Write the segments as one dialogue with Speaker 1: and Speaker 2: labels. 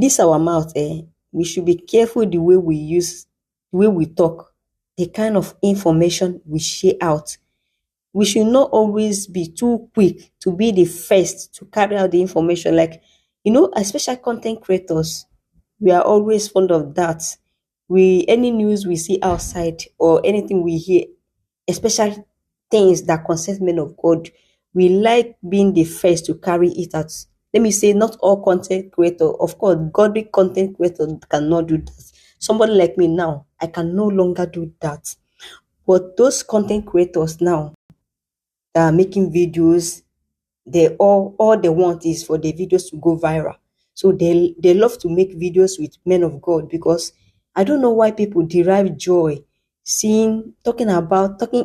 Speaker 1: This our mouth, we should be careful the way we use, the way we talk, the kind of information we share out. We should not always be too quick to be the first to carry out the information. Like, especially content creators, we are always fond of that. We Any news we see outside or anything we hear, especially things that concern men of God, we like being the first to carry it out. Let me say, not all content creator, of course, godly content creator cannot do that. Somebody like me now, I can no longer do that. But those content creators now that are making videos, they all they want is for the videos to go viral. So they love to make videos with men of God, because I don't know why people derive joy seeing talking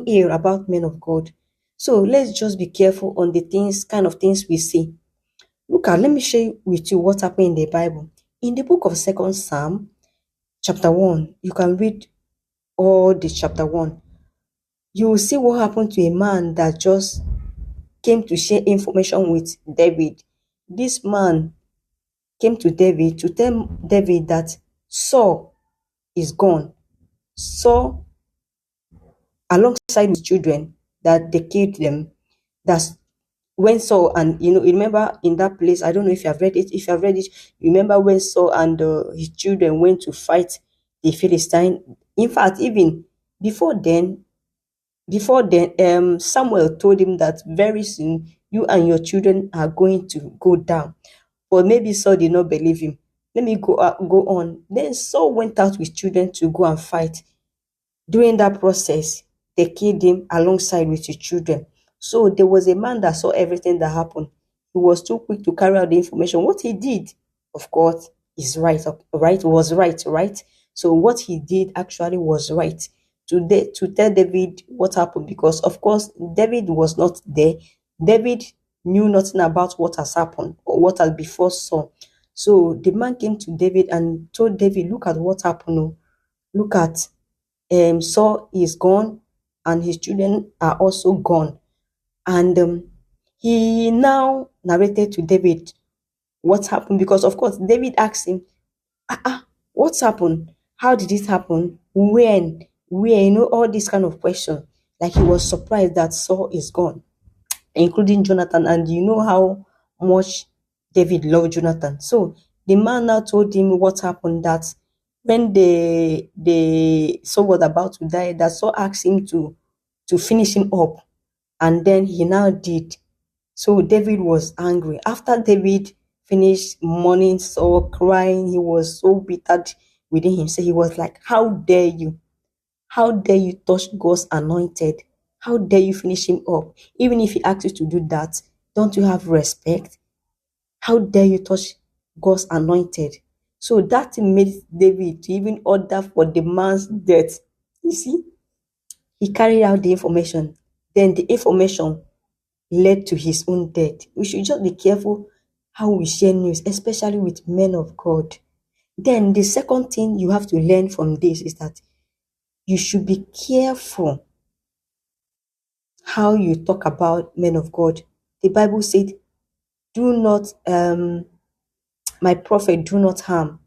Speaker 1: here about men of God. So let's just be careful on the kind of things we see. Let me share with you what happened in the Bible. In the book of Second Psalm, chapter 1, you can read all the chapter 1. You will see what happened to a man that just came to share information with David. This man came to David to tell David that Saul is gone. Saul, alongside his children, that they killed them. That's when Saul and remember in that place. I don't know if you have read it. If you have read it, remember when Saul and his children went to fight the Philistine. In fact, even before then, Samuel told him that very soon you and your children are going to go down. But maybe Saul did not believe him. Let me go on. Then Saul went out with children to go and fight. During that process, they killed him alongside with his children. So there was a man that saw everything that happened. He was too quick to carry out the information. What he did, of course, is was right. So what he did actually was right. To tell David what happened, because of course David was not there. David knew nothing about what has happened or what has before Saul. So the man came to David and told David, look at what happened. Oh. Look at Saul is gone and his children are also gone. And he now narrated to David what happened, because of course David asked him, what's happened? How did it happen? When? Where? All these kind of questions. Like, he was surprised that Saul is gone, including Jonathan. And you know how much David loved Jonathan. So the man now told him what happened, that when the Saul was about to die, that Saul asked him to finish him up. And then he now did. So David was angry. After David finished mourning, Saul, crying, he was so bitter within himself. He was like, how dare you? How dare you touch God's anointed? How dare you finish him up? Even if he asks you to do that, don't you have respect? How dare you touch God's anointed? So that made David to even order for the man's death. You see, he carried out the information. Then the information led to his own death. We should just be careful how we share news, especially with men of God. Then the second thing you have to learn from this is that you should be careful how you talk about men of God. The Bible said, do not, my prophet, do not harm.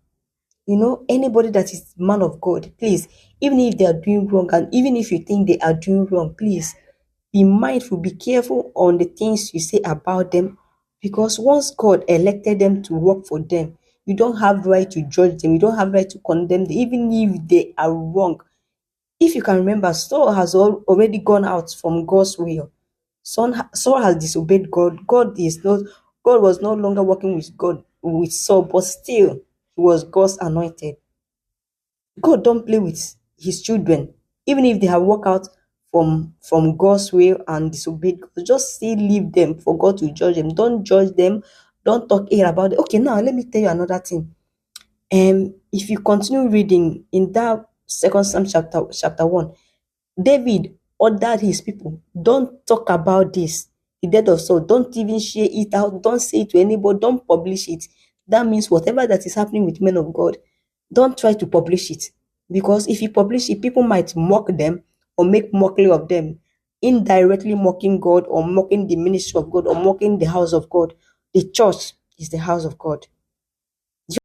Speaker 1: Anybody that is man of God, please, even if they are doing wrong, and even if you think they are doing wrong, please be mindful, be careful on the things you say about them, because once God elected them to work for them, you don't have right to judge them. You don't have right to condemn them, even if they are wrong. If you can remember, Saul has already gone out from God's will. Saul has disobeyed God. God was no longer working with Saul, but still he was God's anointed. God don't play with his children, even if they have walked out from God's will and disobeyed God. Just still leave them for God to judge them. Don't judge them. Don't talk ill about it. Okay, now let me tell you another thing. If you continue reading in that Second Psalm chapter 1, David ordered his people, don't talk about this, the death of Saul. Don't even share it out. Don't say it to anybody. Don't publish it. That means whatever that is happening with men of God, don't try to publish it. Because if you publish it, people might mock them or make mockery of them, indirectly mocking God or mocking the ministry of God or mocking the house of God. The church is the house of God.